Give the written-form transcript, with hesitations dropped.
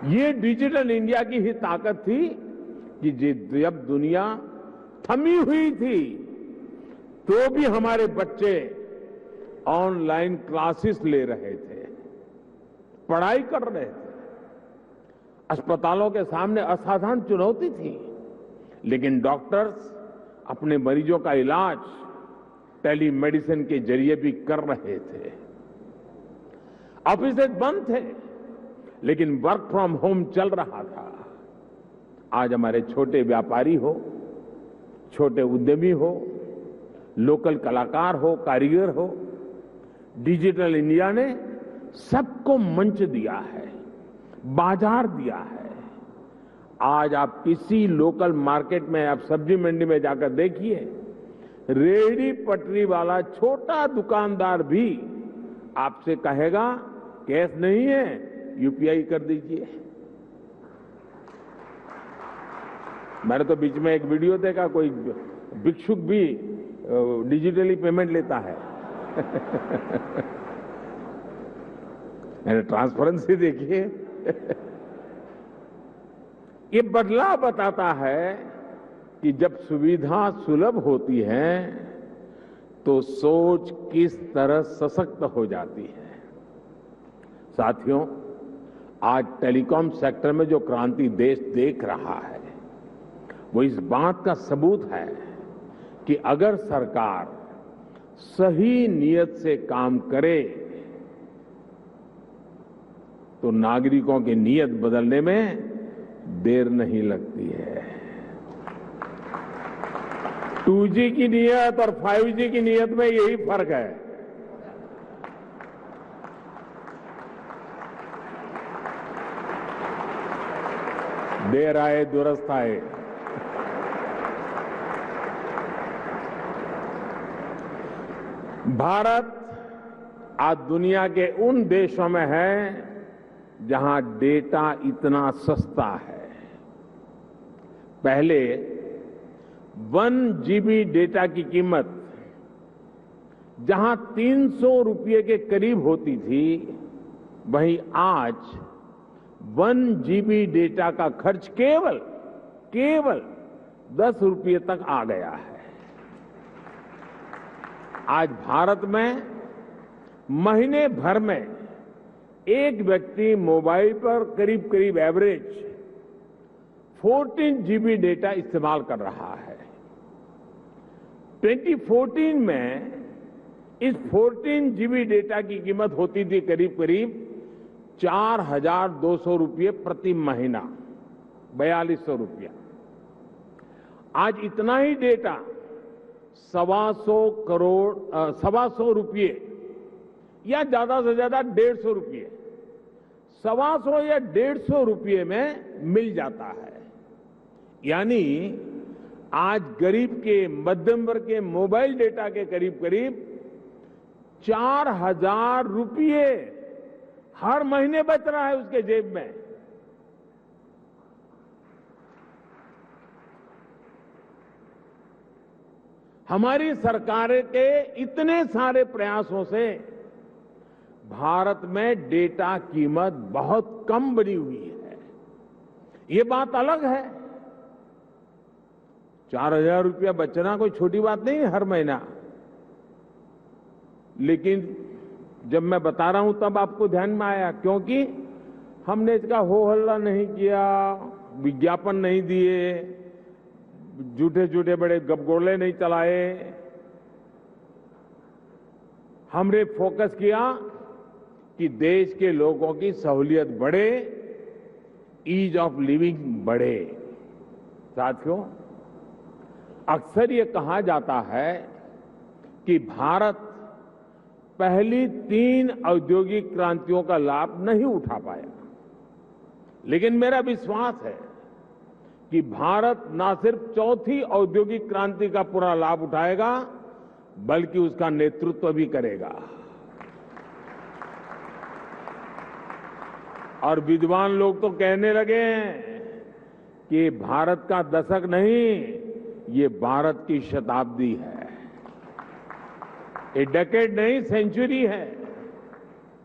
ये digital India की ही ताकत थी कि जब दुनिया थमी हुई थी तो भी हमारे बच्चे ऑनलाइन क्लासेस ले रहे थे, पढ़ाई कर रहे थे। अस्पतालों के सामने असाधारण चुनौती थी, लेकिन डॉक्टर्स अपने मरीजों का इलाज टेलीमेडिसिन के जरिए भी कर रहे थे। ऑफिसेज बंद थे, लेकिन वर्क फ्रॉम होम चल रहा था। आज हमारे छोटे व्यापारी हो, छोटे उद्यमी हो, लोकल कलाकार हो, कारीगर हो, डिजिटल इंडिया ने सबको मंच दिया है, बाजार दिया है। आज आप किसी लोकल मार्केट में, आप सब्जी मंडी में जाकर देखिए, रेहड़ी पटरी वाला छोटा दुकानदार भी आपसे कहेगा कैश नहीं है, यूपीआई कर दीजिए। मैंने तो बीच में एक वीडियो देखा, कोई भिक्षुक भी डिजिटली पेमेंट लेता है। ट्रांसपेरेंसी देखिए। ये बदलाव बताता है कि जब सुविधा सुलभ होती है तो सोच किस तरह सशक्त हो जाती है। साथियों, आज टेलीकॉम सेक्टर में जो क्रांति देश देख रहा है वो इस बात का सबूत है कि अगर सरकार सही नीयत से काम करे तो नागरिकों की नीयत बदलने में देर नहीं लगती है। 2G की नीयत और 5G की नीयत में यही फर्क है। देर आए दुरुस्त आए। भारत आज दुनिया के उन देशों में है जहां डेटा इतना सस्ता है। पहले 1 GB डेटा की कीमत जहां 300 रुपये के करीब होती थी, वहीं आज 1 GB डेटा का खर्च केवल 10 रुपये तक आ गया है। आज भारत में महीने भर में एक व्यक्ति मोबाइल पर करीब एवरेज 14 GB डेटा इस्तेमाल कर रहा है। 2014 में इस 14 GB डेटा की कीमत होती थी करीब 4,200 रुपये प्रति महीना, 4,200 रुपया। आज इतना ही डेटा 1,200 रुपये या ज्यादा से ज्यादा 150 रुपये, 125 या 150 रुपये में मिल जाता है। यानी आज गरीब के, मध्यम वर्ग के मोबाइल डेटा के करीब 4,000 रुपये हर महीने बच रहा है उसके जेब में। हमारी सरकार के इतने सारे प्रयासों से भारत में डेटा कीमत बहुत कम बनी हुई है। ये बात अलग है। 4,000 रुपया बचना कोई छोटी बात नहीं है हर महीना। लेकिन जब मैं बता रहा हूं तब आपको ध्यान में आया, क्योंकि हमने इसका हो हल्ला नहीं किया, विज्ञापन नहीं दिए, झूठे बड़े गपगोले नहीं चलाए। हमने फोकस किया कि देश के लोगों की सहूलियत बढ़े, ईज ऑफ लिविंग बढ़े। साथियों, अक्सर ये कहा जाता है कि भारत पहली 3 औद्योगिक क्रांतियों का लाभ नहीं उठा पाया, लेकिन मेरा विश्वास है कि भारत न सिर्फ चौथी औद्योगिक क्रांति का पूरा लाभ उठाएगा, बल्कि उसका नेतृत्व भी करेगा। और विद्वान लोग तो कहने लगे हैं कि भारत का दशक नहीं, ये भारत की शताब्दी है। ये डेकेड नहीं, सेंचुरी है।